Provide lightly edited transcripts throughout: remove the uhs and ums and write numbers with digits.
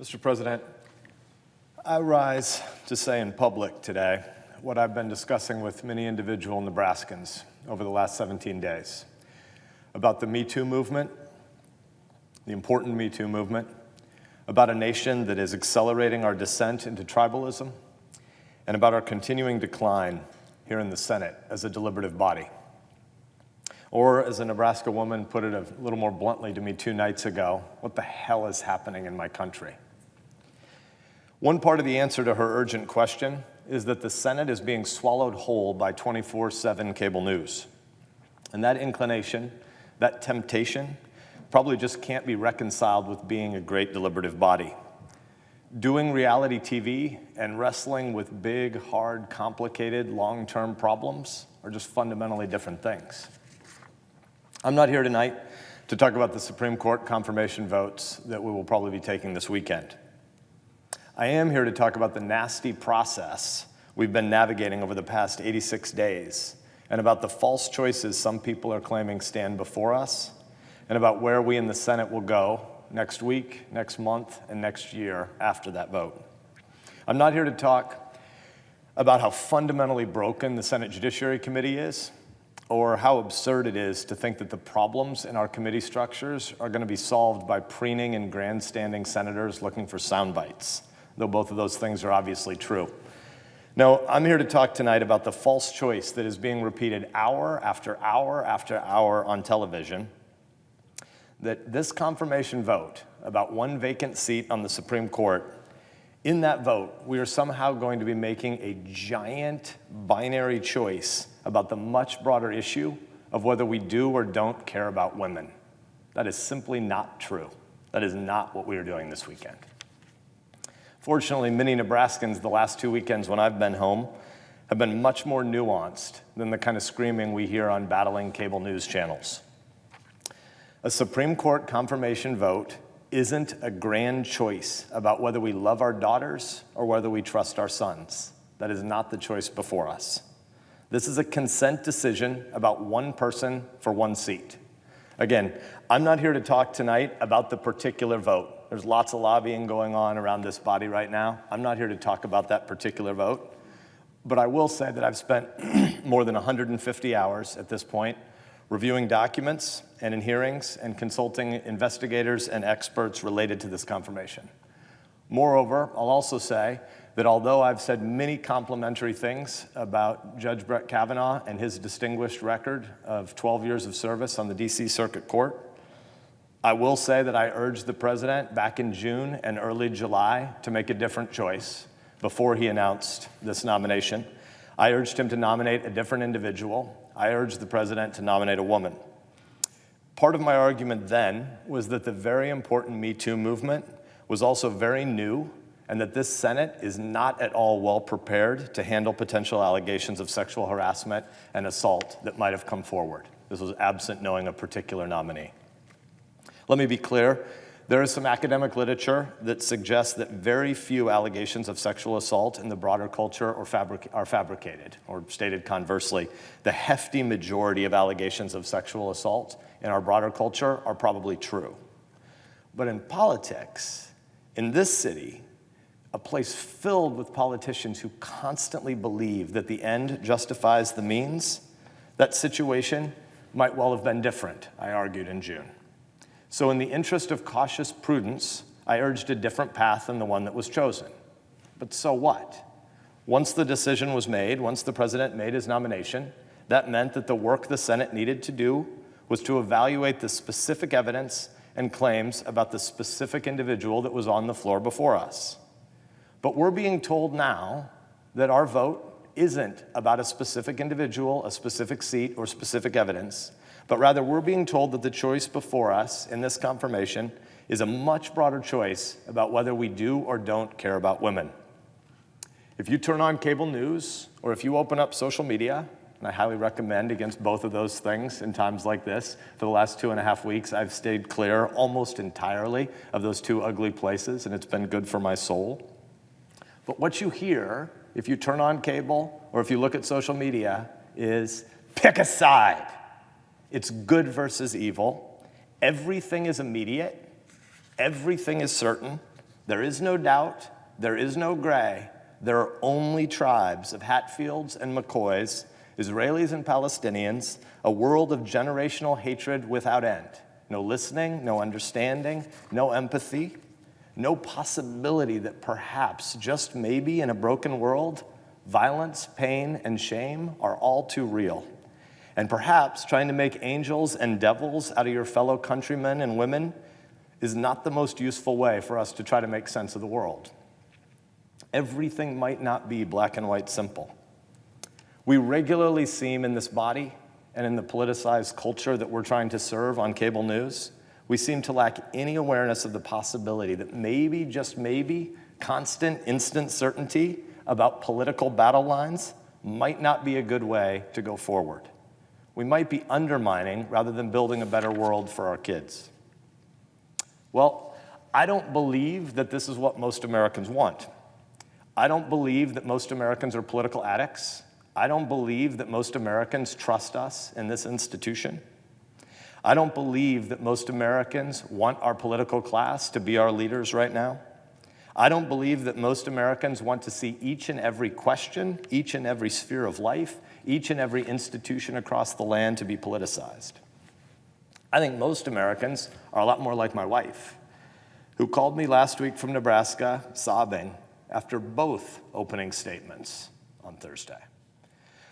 Mr. President, I rise to say in public today what I've been discussing with many individual Nebraskans over the last 17 days about the Me Too movement, the important Me Too movement, about a nation that is accelerating our descent into tribalism, and about our continuing decline here in the Senate as a deliberative body. Or, as a Nebraska woman put it a little more bluntly to me 2 nights ago, what the hell is happening in my country? One part of the answer to her urgent question is that the Senate is being swallowed whole by 24/7 cable news. And that inclination, that temptation, probably just can't be reconciled with being a great deliberative body. Doing reality TV and wrestling with big, hard, complicated, long-term problems are just fundamentally different things. I'm not here tonight to talk about the Supreme Court confirmation votes that we will probably be taking this weekend. I am here to talk about the nasty process we've been navigating over the past 86 days, and about the false choices some people are claiming stand before us, and about where we in the Senate will go next week, next month, and next year after that vote. I'm not here to talk about how fundamentally broken the Senate Judiciary Committee is, or how absurd it is to think that the problems in our committee structures are going to be solved by preening and grandstanding senators looking for sound bites, though both of those things are obviously true. No, I'm here to talk tonight about the false choice that is being repeated hour after hour after hour on television, that this confirmation vote about one vacant seat on the Supreme Court, in that vote, we are somehow going to be making a giant binary choice about the much broader issue of whether we do or don't care about women. That is simply not true. That is not what we are doing this weekend. Fortunately, many Nebraskans the last 2 weekends when I've been home have been much more nuanced than the kind of screaming we hear on battling cable news channels. A Supreme Court confirmation vote isn't a grand choice about whether we love our daughters or whether we trust our sons. That is not the choice before us. This is a consent decision about one person for one seat. Again, I'm not here to talk tonight about the particular vote. There's lots of lobbying going on around this body right now. I'm not here to talk about that particular vote. But I will say that I've spent more than 150 hours at this point reviewing documents and in hearings and consulting investigators and experts related to this confirmation. Moreover, I'll also say that although I've said many complimentary things about Judge Brett Kavanaugh and his distinguished record of 12 years of service on the D.C. Circuit Court, I will say that I urged the president back in June and early July to make a different choice before he announced this nomination. I urged him to nominate a different individual. I urged the president to nominate a woman. Part of my argument then was that the very important Me Too movement was also very new, and that this Senate is not at all well prepared to handle potential allegations of sexual harassment and assault that might have come forward. This was absent knowing a particular nominee. Let me be clear, there is some academic literature that suggests that very few allegations of sexual assault in the broader culture are fabricated, or stated conversely, the hefty majority of allegations of sexual assault in our broader culture are probably true. But in politics, in this city, a place filled with politicians who constantly believe that the end justifies the means, that situation might well have been different, I argued in June. So in the interest of cautious prudence, I urged a different path than the one that was chosen. But so what? Once the decision was made, once the president made his nomination, that meant that the work the Senate needed to do was to evaluate the specific evidence and claims about the specific individual that was on the floor before us. But we're being told now that our vote isn't about a specific individual, a specific seat, or specific evidence, but rather we're being told that the choice before us in this confirmation is a much broader choice about whether we do or don't care about women. If you turn on cable news, or if you open up social media, and I highly recommend against both of those things in times like this, for the last 2.5 weeks, I've stayed clear almost entirely of those two ugly places, and it's been good for my soul. But what you hear, if you turn on cable or if you look at social media, is pick a side. It's good versus evil. Everything is immediate. Everything is certain. There is no doubt, there is no gray. There are only tribes of Hatfields and McCoys, Israelis and Palestinians, a world of generational hatred without end. No listening, no understanding, no empathy, no possibility that perhaps, just maybe in a broken world, violence, pain, and shame are all too real. And perhaps trying to make angels and devils out of your fellow countrymen and women is not the most useful way for us to try to make sense of the world. Everything might not be black and white simple. We regularly seem in this body and in the politicized culture that we're trying to serve on cable news, we seem to lack any awareness of the possibility that maybe, just maybe, constant, instant certainty about political battle lines might not be a good way to go forward. We might be undermining rather than building a better world for our kids. Well, I don't believe that this is what most Americans want. I don't believe that most Americans are political addicts. I don't believe that most Americans trust us in this institution. I don't believe that most Americans want our political class to be our leaders right now. I don't believe that most Americans want to see each and every question, each and every sphere of life, each and every institution across the land to be politicized. I think most Americans are a lot more like my wife, who called me last week from Nebraska sobbing after both opening statements on Thursday.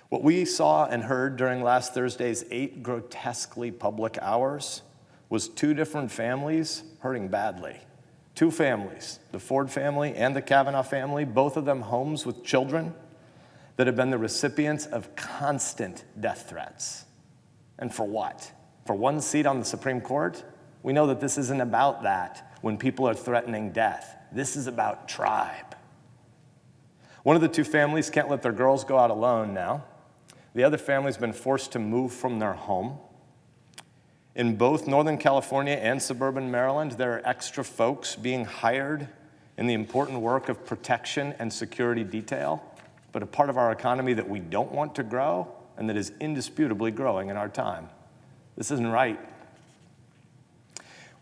What we saw and heard during last Thursday's 8 grotesquely public hours was 2 different families hurting badly. 2 families, the Ford family and the Kavanaugh family, both of them homes with children that have been the recipients of constant death threats. And for what? For 1 seat on the Supreme Court? We know that this isn't about that when people are threatening death. This is about tribe. One of the 2 families can't let their girls go out alone now. The other family's been forced to move from their home. In both Northern California and suburban Maryland, there are extra folks being hired in the important work of protection and security detail, but a part of our economy that we don't want to grow and that is indisputably growing in our time. This isn't right.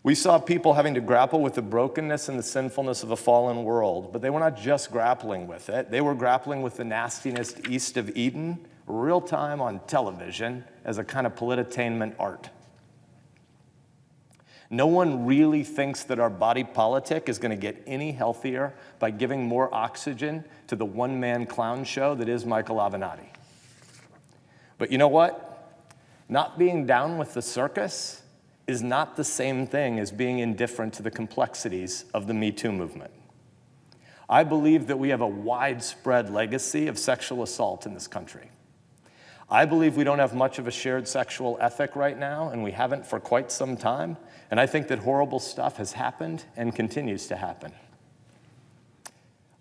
We saw people having to grapple with the brokenness and the sinfulness of a fallen world, but they were not just grappling with it. They were grappling with the nastiness east of Eden, real time on television, as a kind of politainment art. No one really thinks that our body politic is going to get any healthier by giving more oxygen to the one-man clown show that is Michael Avenatti. But you know what? Not being down with the circus is not the same thing as being indifferent to the complexities of the Me Too movement. I believe that we have a widespread legacy of sexual assault in this country. I believe we don't have much of a shared sexual ethic right now, and we haven't for quite some time, and I think that horrible stuff has happened and continues to happen.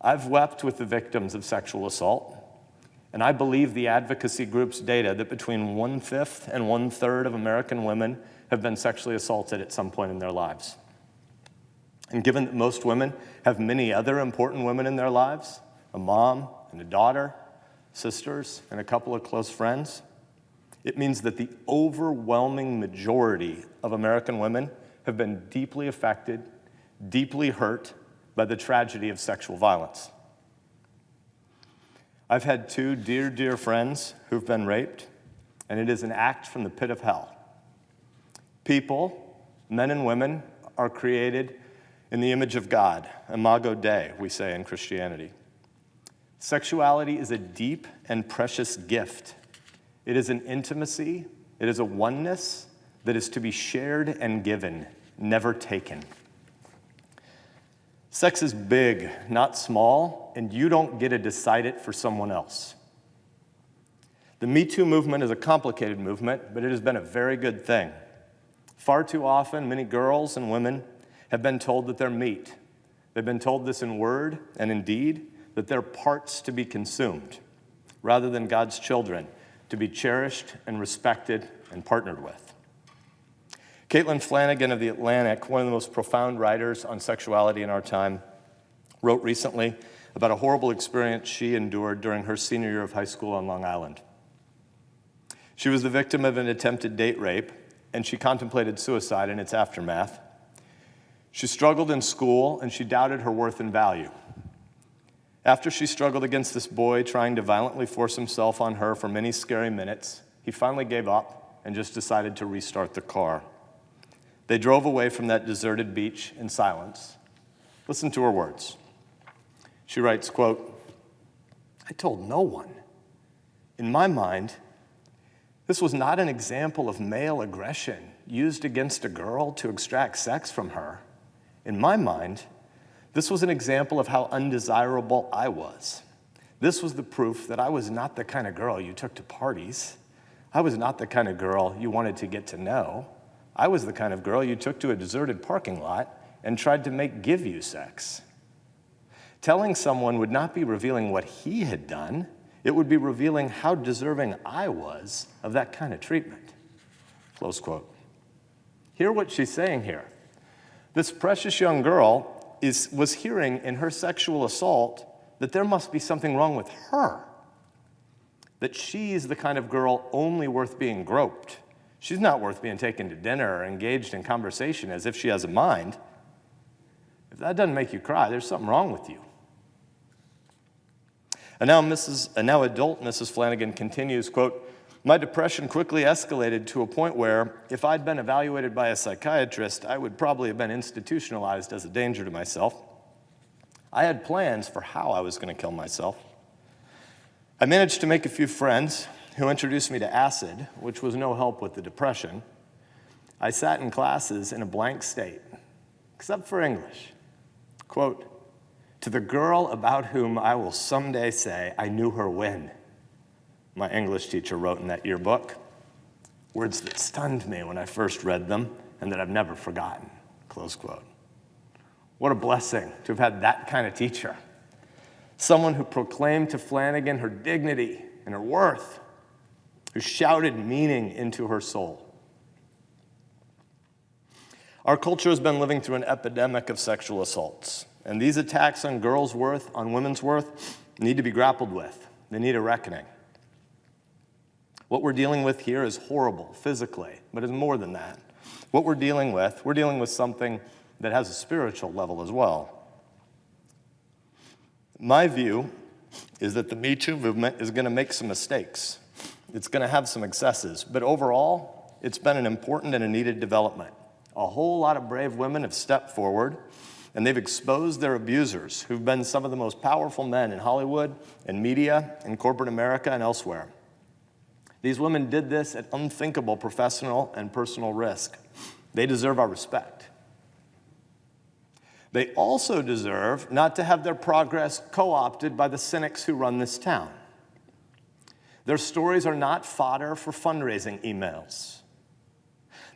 I've wept with the victims of sexual assault, and I believe the advocacy group's data that between 1/5 and 1/3 of American women have been sexually assaulted at some point in their lives. And given that most women have many other important women in their lives, a mom and a daughter, sisters, and a couple of close friends, it means that the overwhelming majority of American women have been deeply affected, deeply hurt by the tragedy of sexual violence. I've had 2 dear, dear friends who've been raped, and it is an act from the pit of hell. People, men and women, are created in the image of God, imago Dei, we say in Christianity. Sexuality is a deep and precious gift. It is an intimacy, it is a oneness that is to be shared and given, never taken. Sex is big, not small, and you don't get to decide it for someone else. The Me Too movement is a complicated movement, but it has been a very good thing. Far too often, many girls and women have been told that they're meat. They've been told this in word and in deed, that they're parts to be consumed, rather than God's children, to be cherished and respected and partnered with. Caitlin Flanagan of The Atlantic, one of the most profound writers on sexuality in our time, wrote recently about a horrible experience she endured during her senior year of high school on Long Island. She was the victim of an attempted date rape, and she contemplated suicide in its aftermath. She struggled in school, and she doubted her worth and value. After she struggled against this boy trying to violently force himself on her for many scary minutes, he finally gave up and just decided to restart the car. They drove away from that deserted beach in silence. Listen to her words. She writes, quote, "I told no one. In my mind, this was not an example of male aggression used against a girl to extract sex from her. In my mind, this was an example of how undesirable I was. This was the proof that I was not the kind of girl you took to parties. I was not the kind of girl you wanted to get to know. I was the kind of girl you took to a deserted parking lot and tried to make give you sex. Telling someone would not be revealing what he had done. It would be revealing how deserving I was of that kind of treatment." Close quote. Hear what she's saying here. This precious young girl was hearing in her sexual assault that there must be something wrong with her, that she's the kind of girl only worth being groped. She's not worth being taken to dinner or engaged in conversation as if she has a mind. If that doesn't make you cry, there's something wrong with you. And now adult Mrs. Flanagan continues, quote, "My depression quickly escalated to a point where, if I'd been evaluated by a psychiatrist, I would probably have been institutionalized as a danger to myself. I had plans for how I was going to kill myself. I managed to make a few friends who introduced me to acid, which was no help with the depression. I sat in classes in a blank state, except for English. Quote, 'To the girl about whom I will someday say I knew her when,' my English teacher wrote in that yearbook. Words that stunned me when I first read them and that I've never forgotten." Close quote. What a blessing to have had that kind of teacher. Someone who proclaimed to Flanagan her dignity and her worth, who shouted meaning into her soul. Our culture has been living through an epidemic of sexual assaults, and these attacks on girls' worth, on women's worth, need to be grappled with. They need a reckoning. What we're dealing with here is horrible physically, but it's more than that. What we're dealing with something that has a spiritual level as well. My view is that the Me Too movement is going to make some mistakes. It's going to have some excesses, but overall, it's been an important and a needed development. A whole lot of brave women have stepped forward, and they've exposed their abusers, who've been some of the most powerful men in Hollywood and media, in corporate America and elsewhere. These women did this at unthinkable professional and personal risk. They deserve our respect. They also deserve not to have their progress co-opted by the cynics who run this town. Their stories are not fodder for fundraising emails.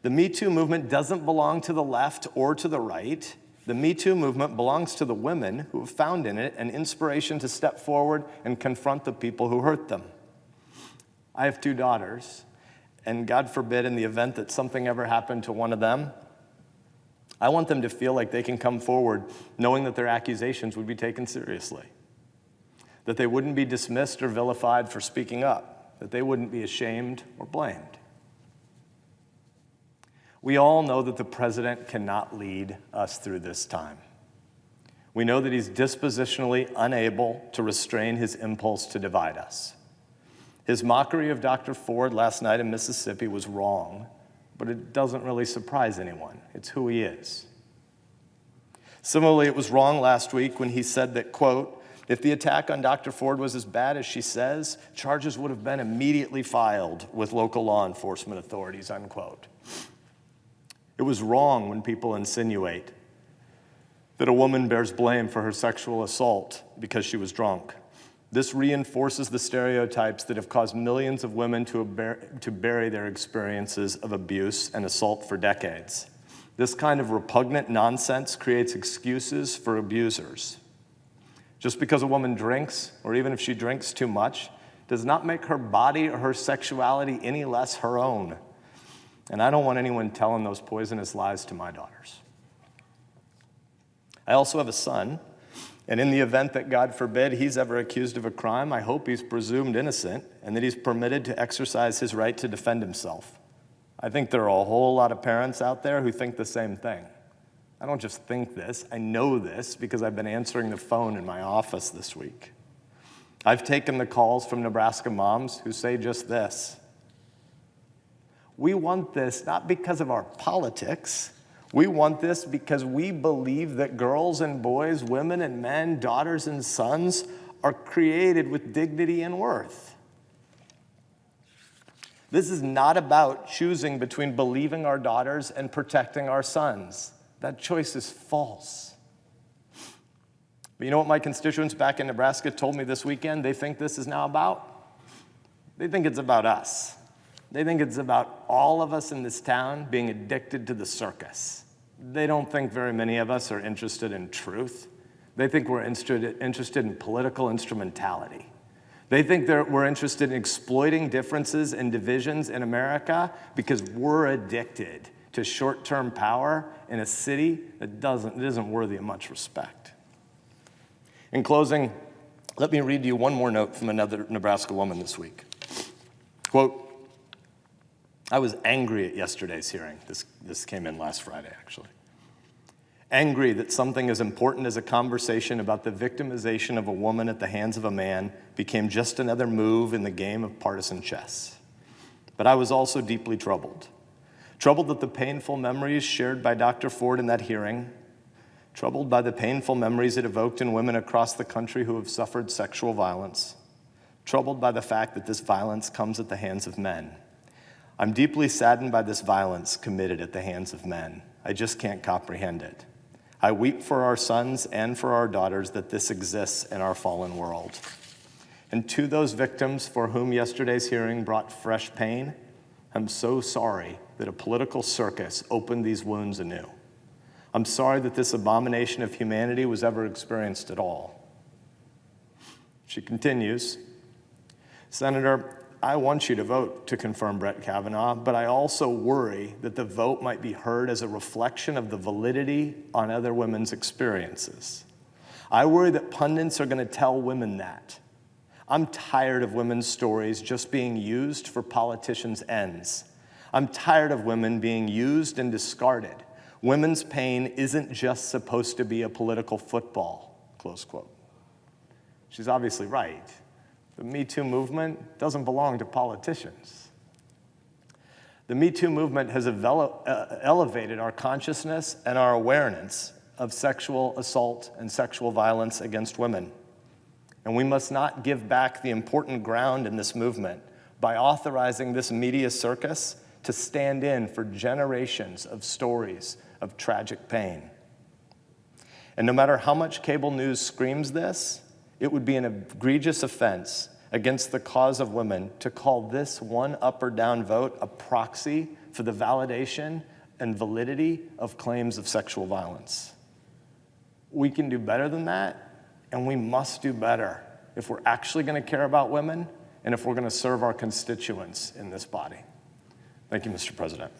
The Me Too movement doesn't belong to the left or to the right. The Me Too movement belongs to the women who have found in it an inspiration to step forward and confront the people who hurt them. I have 2 daughters, and God forbid in the event that something ever happened to one of them, I want them to feel like they can come forward knowing that their accusations would be taken seriously, that they wouldn't be dismissed or vilified for speaking up, that they wouldn't be ashamed or blamed. We all know that the president cannot lead us through this time. We know that he's dispositionally unable to restrain his impulse to divide us. His mockery of Dr. Ford last night in Mississippi was wrong, but it doesn't really surprise anyone. It's who he is. Similarly, it was wrong last week when he said that, quote, "If the attack on Dr. Ford was as bad as she says, charges would have been immediately filed with local law enforcement authorities," unquote. It was wrong when people insinuate that a woman bears blame for her sexual assault because she was drunk. This reinforces the stereotypes that have caused millions of women to bury their experiences of abuse and assault for decades. This kind of repugnant nonsense creates excuses for abusers. Just because a woman drinks, or even if she drinks too much, does not make her body or her sexuality any less her own. And I don't want anyone telling those poisonous lies to my daughters. I also have a son, and in the event that, God forbid, he's ever accused of a crime, I hope he's presumed innocent and that he's permitted to exercise his right to defend himself. I think there are a whole lot of parents out there who think the same thing. I don't just think this, I know this because I've been answering the phone in my office this week. I've taken the calls from Nebraska moms who say just this. We want this not because of our politics. We want this because we believe that girls and boys, women and men, daughters and sons are created with dignity and worth. This is not about choosing between believing our daughters and protecting our sons. That choice is false. But you know what my constituents back in Nebraska told me this weekend they think this is now about? They think it's about us. They think it's about all of us in this town being addicted to the circus. They don't think very many of us are interested in truth. They think we're interested in political instrumentality. They think we're interested in exploiting differences and divisions in America because we're addicted to short-term power in a city that isn't worthy of much respect. In closing, let me read you one more note from another Nebraska woman this week. Quote, I was angry at yesterday's hearing. This came in last Friday, actually. Angry that something as important as a conversation about the victimization of a woman at the hands of a man became just another move in the game of partisan chess. But I was also deeply troubled. Troubled that the painful memories shared by Dr. Ford in that hearing, troubled by the painful memories it evoked in women across the country who have suffered sexual violence, troubled by the fact that this violence comes at the hands of men. I'm deeply saddened by this violence committed at the hands of men. I just can't comprehend it. I weep for our sons and for our daughters that this exists in our fallen world. And to those victims for whom yesterday's hearing brought fresh pain, I'm so sorry that a political circus opened these wounds anew. I'm sorry that this abomination of humanity was ever experienced at all. She continues, Senator, I want you to vote to confirm Brett Kavanaugh, but I also worry that the vote might be heard as a reflection of the validity on other women's experiences. I worry that pundits are going to tell women that. I'm tired of women's stories just being used for politicians' ends. I'm tired of women being used and discarded. Women's pain isn't just supposed to be a political football, close quote. She's obviously right. The Me Too movement doesn't belong to politicians. The Me Too movement has elevated our consciousness and our awareness of sexual assault and sexual violence against women. And we must not give back the important ground in this movement by authorizing this media circus to stand in for generations of stories of tragic pain. And no matter how much cable news screams this, it would be an egregious offense against the cause of women to call this one up or down vote a proxy for the validation and validity of claims of sexual violence. We can do better than that, and we must do better if we're actually going to care about women and if we're going to serve our constituents in this body. Thank you, Mr. President.